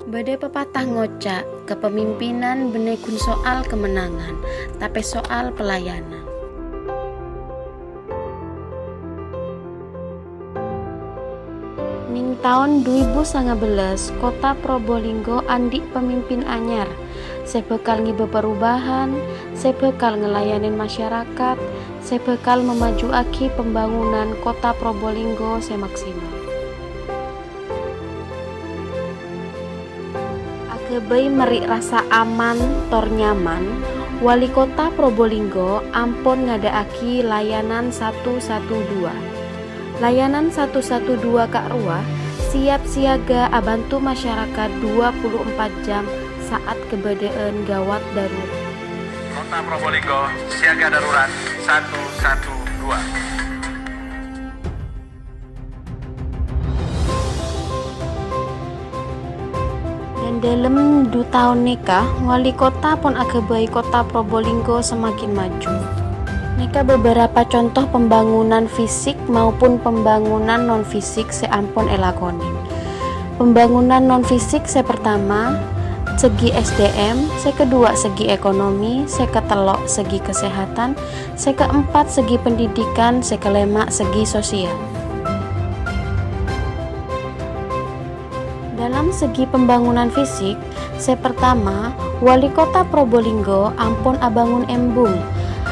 Badai pepatah ngocak, kepemimpinan benekun soal kemenangan, tapi soal pelayanan. Ning tahun 2019, kota Probolinggo andik pemimpin anyar. Saya bakal ngibe perubahan, saya bakal ngelayanin masyarakat, saya bakal memajuaki pembangunan kota Probolinggo semaksimal. Agebai merik rasa aman, tor nyaman, Wali Kota Probolinggo ampun ngadaaki layanan 112. Layanan 112 Kak Ruah siap siaga abantu masyarakat 24 jam saat kebadaan gawat darurat. Kota Probolinggo siaga darurat 112. Dan dalam 2 tahun nikah, Wali Kota pun agebai Kota Probolinggo semakin maju. Nika beberapa contoh pembangunan fisik maupun pembangunan non fisik seampun elakoning. Pembangunan non fisik saya pertama segi SDM, saya kedua segi ekonomi, saya ketelok segi kesehatan, saya keempat segi pendidikan, saya kelima segi sosial. Dalam segi pembangunan fisik, saya pertama Wali Kota Probolinggo ampun abangun embung,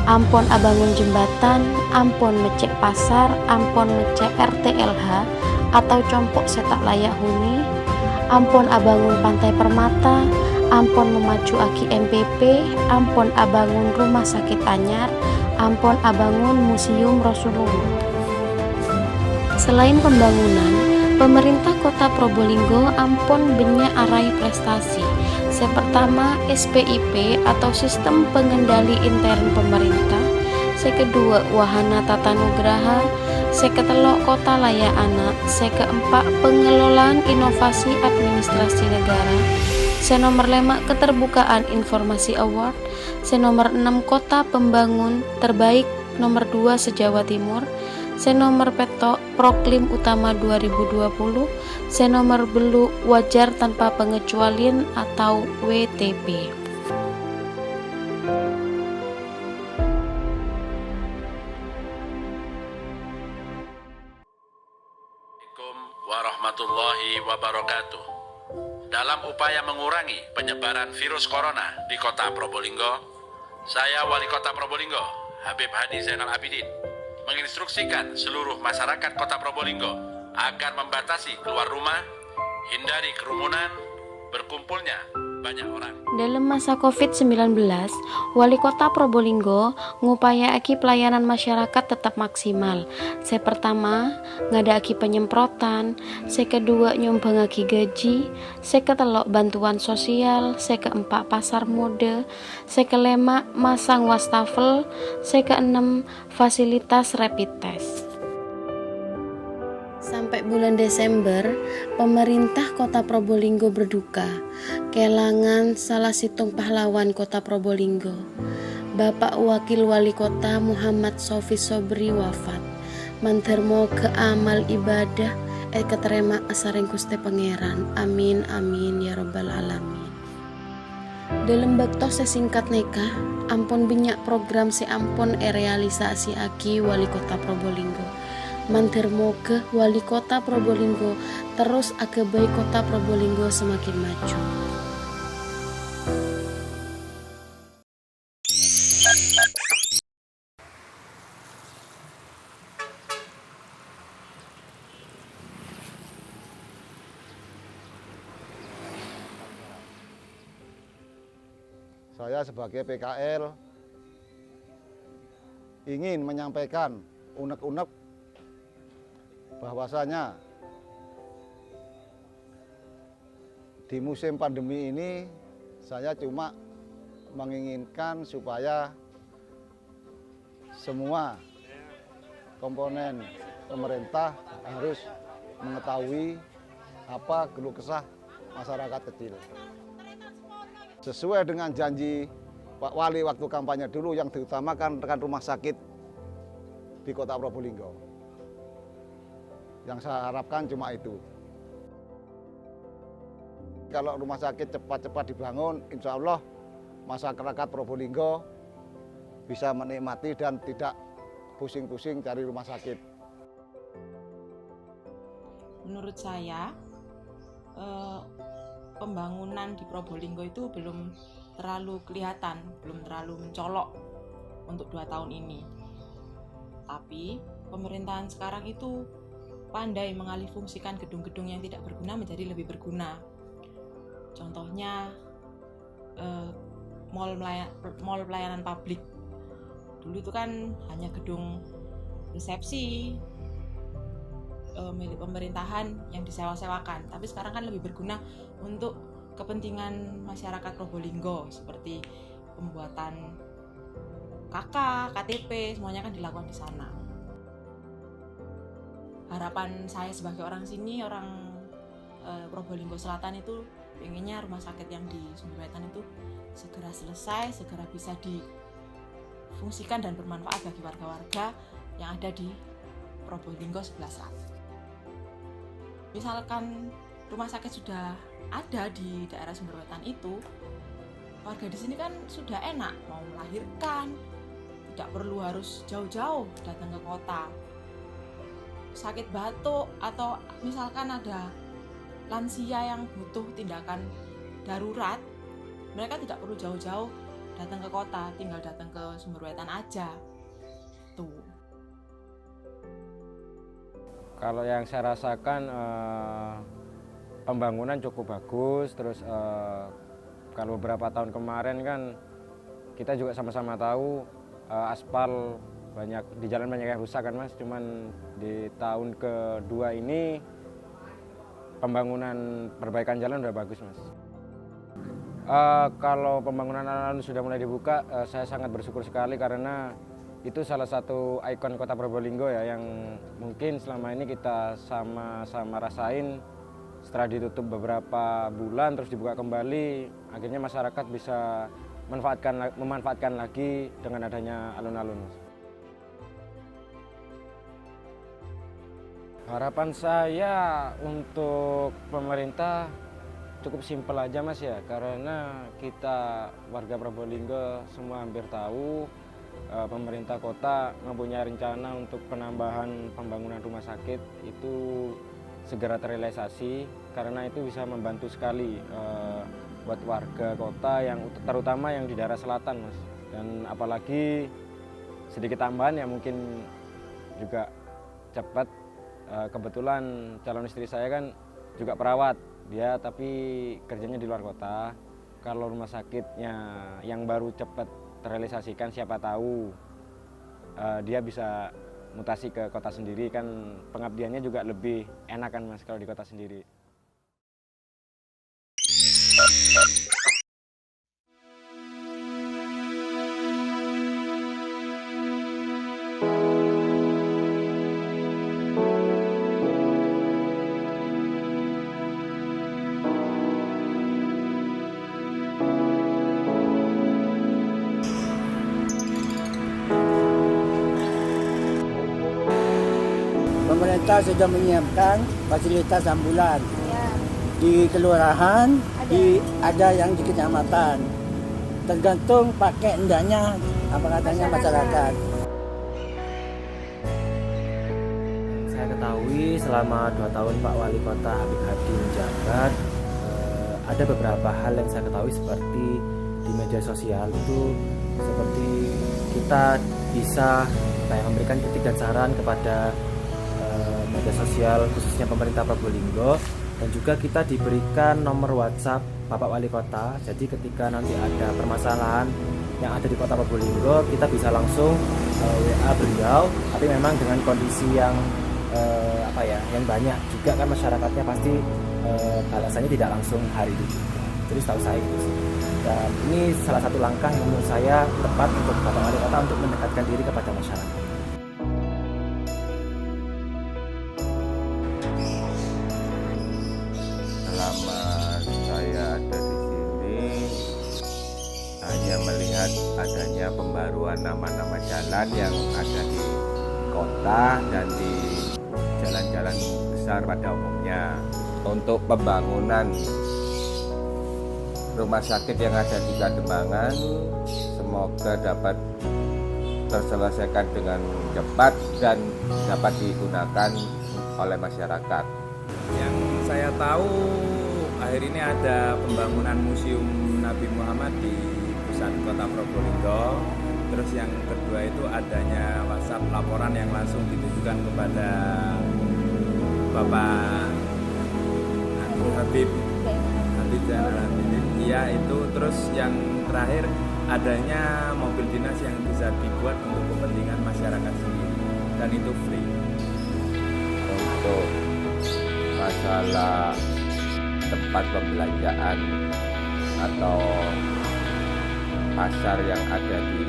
ampun abangun jembatan, ampun mecek pasar, ampun mecek RTLH atau compok setak layak huni, ampun abangun pantai permata, ampun memacu aki MPP, ampun abangun rumah sakit anyar, ampun abangun museum Rasulullah. Selain pembangunan, pemerintah Kota Probolinggo ampun banyak arai prestasi. Saya pertama SPIP atau Sistem Pengendali Intern Pemerintah. Saya kedua Wahana Tata Nugraha. Saya ketelok Kota Layak Anak. Saya keempat Pengelolaan Inovasi Administrasi Negara. Saya nomor 5 Keterbukaan Informasi Award. Saya nomor 6 Kota Pembangun Terbaik nomor 2 se-Jawa Timur. Saya nomor petok Proklim Utama 2020. Saya nomor belu wajar tanpa pengecualian atau WTP. Assalamualaikum warahmatullahi wabarakatuh. Dalam upaya mengurangi penyebaran virus corona di Kota Probolinggo, saya Wali Kota Probolinggo, Habib Hadi Zainal Abidin, menginstruksikan seluruh masyarakat Kota Probolinggo agar membatasi keluar rumah, hindari kerumunan, berkumpulnya banyak orang. Dalam masa COVID-19, Wali Kota Probolinggo ngupayaaki pelayanan masyarakat tetap maksimal. Saya pertama ngadaaki penyemprotan, saya kedua nyumbangaki gaji, saya ketelok bantuan sosial, saya keempat pasar mode, saya kelima masang wastafel, saya keenam fasilitas rapid test. Sampai bulan Desember, pemerintah Kota Probolinggo berduka kehilangan salah situng pahlawan Kota Probolinggo. Bapak Wakil Wali Kota Muhammad Sofi Sobri wafat. Mantermo ke amal ibadah keterima asaring Gusti Pangeran. Amin amin ya robbal alamin. Dalam bakto sesingkat nikah, ampun banyak program seampun realisasi aki Wali Kota Probolinggo. Mantermo ke Wali Kota Probolinggo terus agebai Kota Probolinggo semakin maju. Saya sebagai PKL ingin menyampaikan unek-unek bahwasanya di musim pandemi ini saya cuma menginginkan supaya semua komponen pemerintah harus mengetahui apa keluh kesah masyarakat kecil. Sesuai dengan janji Pak Wali waktu kampanye dulu yang diutamakan rekan rumah sakit di Kota Probolinggo. Yang saya harapkan cuma itu. Kalau rumah sakit cepat-cepat dibangun, insya Allah masyarakat Probolinggo bisa menikmati dan tidak pusing-pusing cari rumah sakit. Menurut saya, pembangunan di Probolinggo itu belum terlalu kelihatan, belum terlalu mencolok untuk 2 tahun ini. Tapi pemerintahan sekarang itu pandai mengalihfungsikan gedung-gedung yang tidak berguna menjadi lebih berguna. Contohnya mall pelayanan publik. Dulu itu kan hanya gedung resepsi milik pemerintahan yang disewa-sewakan, tapi sekarang kan lebih berguna untuk kepentingan masyarakat Probolinggo, seperti pembuatan KK, KTP, semuanya kan dilakukan di sana. Harapan saya sebagai orang sini, orang Probolinggo Selatan itu pengennya rumah sakit yang di Sumber Wetan itu segera selesai, segera bisa difungsikan dan bermanfaat bagi warga-warga yang ada di Probolinggo sebelah selatan. Misalkan rumah sakit sudah ada di daerah Sumber Wetan itu, warga di sini kan sudah enak mau melahirkan, tidak perlu harus jauh-jauh datang ke kota. Sakit batuk atau misalkan ada lansia yang butuh tindakan darurat, mereka tidak perlu jauh-jauh datang ke kota, tinggal datang ke Sumber Wetan aja. Tuh. Kalau yang saya rasakan pembangunan cukup bagus, terus kalau beberapa tahun kemarin kan kita juga sama-sama tahu aspal banyak di jalan banyak yang rusak kan Mas, cuman di tahun kedua ini pembangunan perbaikan jalan udah bagus Mas. Kalau pembangunan alun-alun sudah mulai dibuka, saya sangat bersyukur sekali karena itu salah satu ikon kota Probolinggo ya, yang mungkin selama ini kita sama-sama rasain. Setelah ditutup beberapa bulan terus dibuka kembali, akhirnya masyarakat bisa memanfaatkan lagi dengan adanya alun-alun. Harapan saya untuk pemerintah cukup simpel aja Mas ya, karena kita warga Probolinggo semua hampir tahu pemerintah kota mempunyai rencana untuk penambahan pembangunan rumah sakit itu segera terrealisasi, karena itu bisa membantu sekali buat warga kota yang terutama yang di daerah selatan Mas. Dan apalagi sedikit tambahan ya, mungkin juga cepat. Kebetulan calon istri saya kan juga perawat, dia tapi kerjanya di luar kota. Kalau rumah sakitnya yang baru cepat terrealisasikan, siapa tahu dia bisa mutasi ke kota sendiri, kan pengabdiannya juga lebih enak kan Mas kalau di kota sendiri. Pemerintah sudah menyiapkan fasilitas ambulan di kelurahan, ada yang di kecamatan. Tergantung pakai hendaknya apa katanya masyarakat. Saya ketahui selama 2 tahun Pak Wali Kota Habib Hadi menjabat, ada beberapa hal yang saya ketahui seperti di media sosial itu, seperti kita bisa memberikan kritik dan saran kepada media sosial khususnya pemerintah Probolinggo, dan juga kita diberikan nomor WhatsApp Bapak Wali Kota. Jadi ketika nanti ada permasalahan yang ada di Kota Probolinggo, kita bisa langsung WA beliau. Tapi memang dengan kondisi yang yang banyak juga kan masyarakatnya pasti balasannya tidak langsung hari itu juga. Jadi setahu saya gitu sih. Dan ini salah satu langkah yang menurut saya tepat untuk Bapak Wali Kota untuk mendekatkan diri kepada masyarakat. Selama saya ada di sini, hanya melihat adanya pembaruan nama-nama jalan yang ada di kota dan di jalan-jalan besar pada umumnya. Untuk pembangunan rumah sakit yang ada di Kademangan semoga dapat terselesaikan dengan cepat dan dapat digunakan oleh masyarakat. Yang saya tahu akhir ini ada pembangunan Museum Nabi Muhammad di pusat kota Probolinggo. Terus yang kedua itu adanya WhatsApp laporan yang langsung ditujukan kepada Bapak Habib Zainal Abidin. Iya itu. Terus yang terakhir adanya mobil dinas yang bisa dibuat untuk kepentingan masyarakat sendiri dan itu free. Untuk masalah tempat pembelanjaan atau pasar yang ada di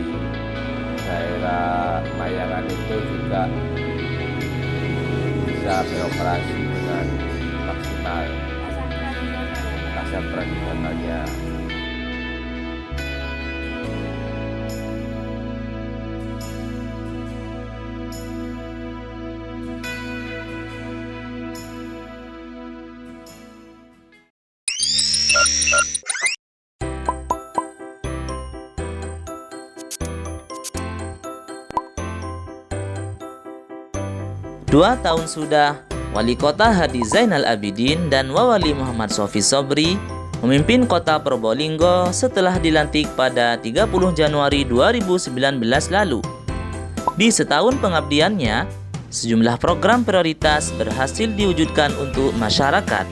daerah Mayangan itu juga bisa beroperasi dengan maksimal pasar tradisionalnya. Dua tahun sudah, Wali Kota Hadi Zainal Abidin dan Wawali Muhammad Sofi Sobri memimpin Kota Probolinggo setelah dilantik pada 30 Januari 2019 lalu. Di setahun pengabdiannya, sejumlah program prioritas berhasil diwujudkan untuk masyarakat,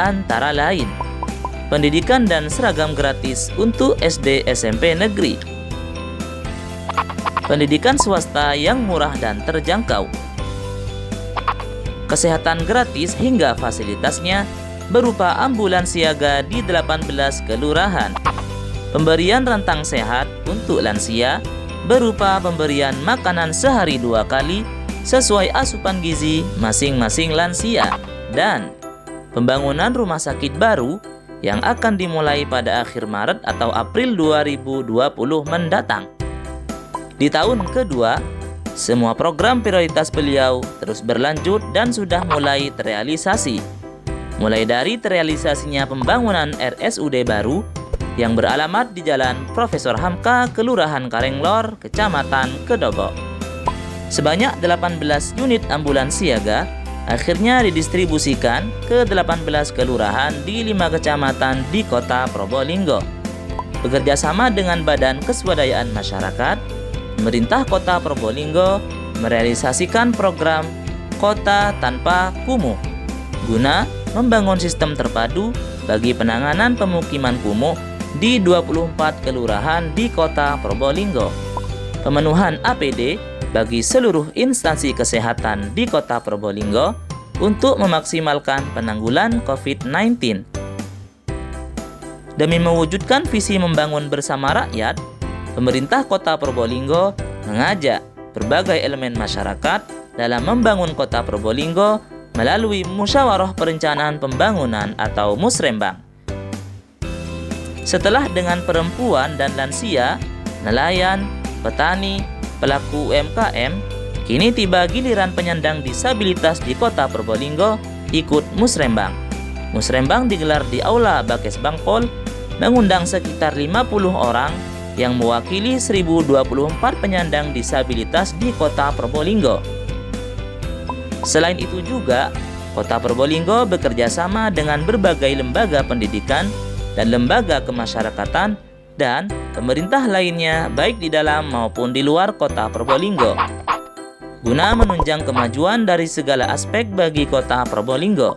antara lain pendidikan dan seragam gratis untuk SD SMP negeri, pendidikan swasta yang murah dan terjangkau, kesehatan gratis hingga fasilitasnya berupa ambulans siaga di 18 kelurahan, pemberian rantang sehat untuk lansia berupa pemberian makanan sehari 2 kali sesuai asupan gizi masing-masing lansia, dan pembangunan rumah sakit baru yang akan dimulai pada akhir Maret atau April 2020 mendatang. Di tahun kedua, semua program prioritas beliau terus berlanjut dan sudah mulai terrealisasi. Mulai dari terrealisasinya pembangunan RSUD baru yang beralamat di Jalan Profesor Hamka, Kelurahan Karenglor, Kecamatan Kedobo. Sebanyak 18 unit ambulans siaga akhirnya didistribusikan ke 18 kelurahan di 5 kecamatan di Kota Probolinggo. Bekerja sama dengan Badan Keswadayaan Masyarakat, pemerintah Kota Probolinggo merealisasikan program Kota Tanpa Kumuh guna membangun sistem terpadu bagi penanganan pemukiman kumuh di 24 kelurahan di Kota Probolinggo. Pemenuhan APD bagi seluruh instansi kesehatan di Kota Probolinggo untuk memaksimalkan penanggulangan COVID-19. Demi mewujudkan visi membangun bersama rakyat, pemerintah Kota Probolinggo mengajak berbagai elemen masyarakat dalam membangun Kota Probolinggo melalui Musyawarah Perencanaan Pembangunan atau Musrembang. Setelah dengan perempuan dan lansia, nelayan, petani, pelaku UMKM, kini tiba giliran penyandang disabilitas di Kota Probolinggo ikut Musrembang. Musrembang digelar di Aula Bakes Bangpol, mengundang sekitar 50 orang yang mewakili 1024 penyandang disabilitas di Kota Probolinggo. Selain itu juga, Kota Probolinggo bekerja sama dengan berbagai lembaga pendidikan dan lembaga kemasyarakatan dan pemerintah lainnya baik di dalam maupun di luar Kota Probolinggo guna menunjang kemajuan dari segala aspek bagi Kota Probolinggo.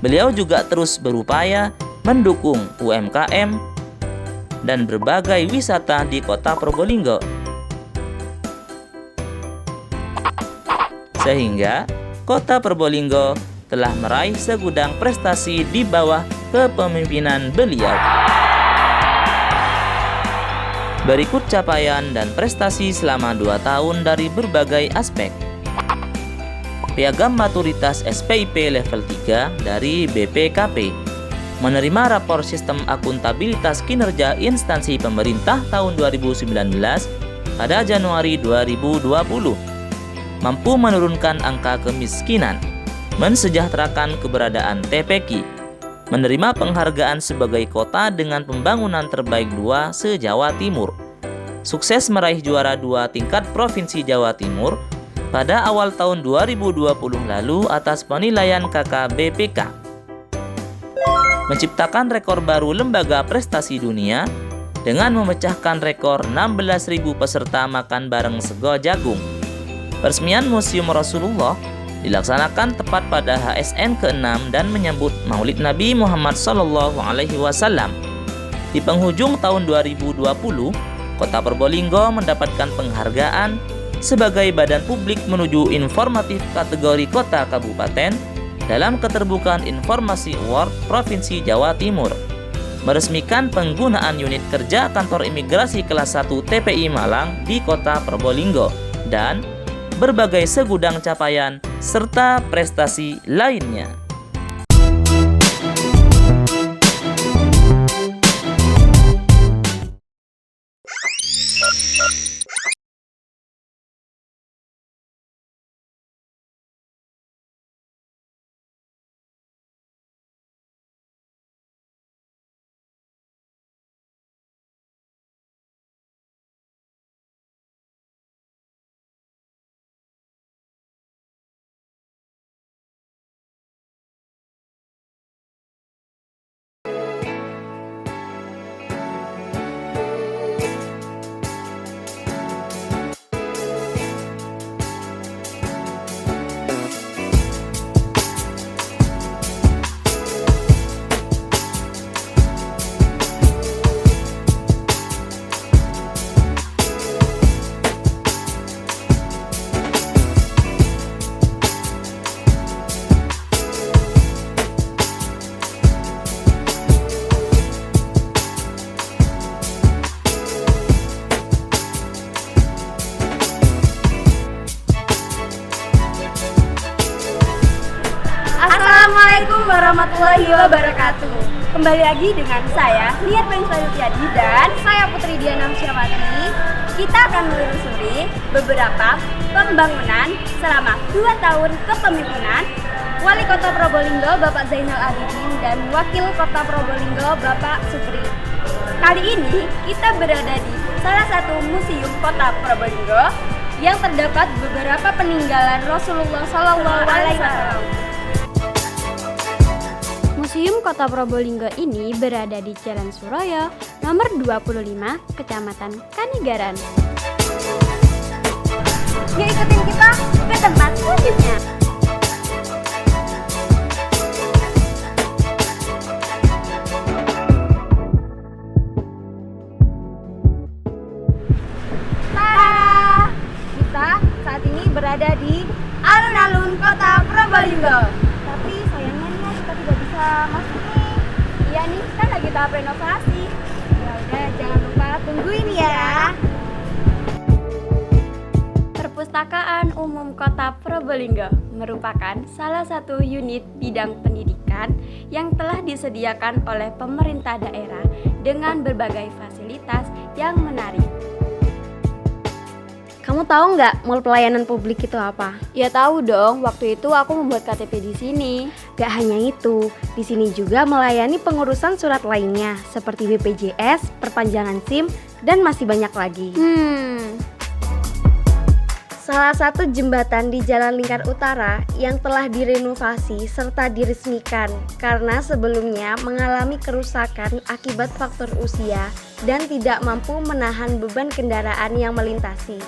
Beliau juga terus berupaya mendukung UMKM dan berbagai wisata di Kota Probolinggo, sehingga Kota Probolinggo telah meraih segudang prestasi di bawah kepemimpinan beliau. Berikut capaian dan prestasi selama 2 tahun dari berbagai aspek. Piagam Maturitas SPIP level 3 dari BPKP, menerima rapor sistem akuntabilitas kinerja instansi pemerintah tahun 2019 pada Januari 2020, mampu menurunkan angka kemiskinan, mensejahterakan keberadaan TPQ, menerima penghargaan sebagai kota dengan pembangunan terbaik 2 se-Jawa Timur. Sukses meraih juara 2 tingkat Provinsi Jawa Timur pada awal tahun 2020 lalu atas penilaian KKBPK. Menciptakan rekor baru lembaga prestasi dunia dengan memecahkan rekor 16.000 peserta makan bareng sego jagung. Peresmian Museum Rasulullah dilaksanakan tepat pada HSN ke-6 dan menyambut Maulid Nabi Muhammad SAW. Di penghujung tahun 2020, Kota Probolinggo mendapatkan penghargaan sebagai badan publik menuju informatif kategori kota kabupaten dalam Keterbukaan Informasi Award Provinsi Jawa Timur, meresmikan penggunaan unit kerja kantor imigrasi kelas 1 TPI Malang di Kota Probolinggo, dan berbagai segudang capaian serta prestasi lainnya. Assalamualaikum warahmatullahi wabarakatuh. Kembali lagi dengan saya Niat Pensulityadi dan saya Putri Diana Syawati. Kita akan menelusuri beberapa pembangunan selama 2 tahun kepemimpinan Wali Kota Probolinggo Bapak Zainal Abidin dan Wakil Kota Probolinggo Bapak Supri. Kali ini kita berada di salah satu museum Kota Probolinggo yang terdapat beberapa peninggalan Rasulullah SAW. Museum Kota Probolinggo ini berada di Jalan Suroyo, nomor 25, Kecamatan Kanigaran. Yuk ikutin kita ke tempat selanjutnya. Tada! Kita saat ini berada di alun-alun Kota Probolinggo. Tapi sayangnya nih kita tidak bisa masuk nih. Iya nih, kan lagi tahap renovasi. Ya udah, jangan lupa tungguin ya. Perpustakaan Umum Kota Probolinggo merupakan salah satu unit bidang pendidikan yang telah disediakan oleh pemerintah daerah dengan berbagai fasilitas yang menarik. Kamu tahu nggak mall pelayanan publik itu apa? Ya tahu dong, waktu itu aku membuat KTP di sini. Gak hanya itu, di sini juga melayani pengurusan surat lainnya seperti BPJS, perpanjangan SIM, dan masih banyak lagi. Salah satu jembatan di Jalan Lingkar Utara yang telah direnovasi serta diresmikan karena sebelumnya mengalami kerusakan akibat faktor usia dan tidak mampu menahan beban kendaraan yang melintasi.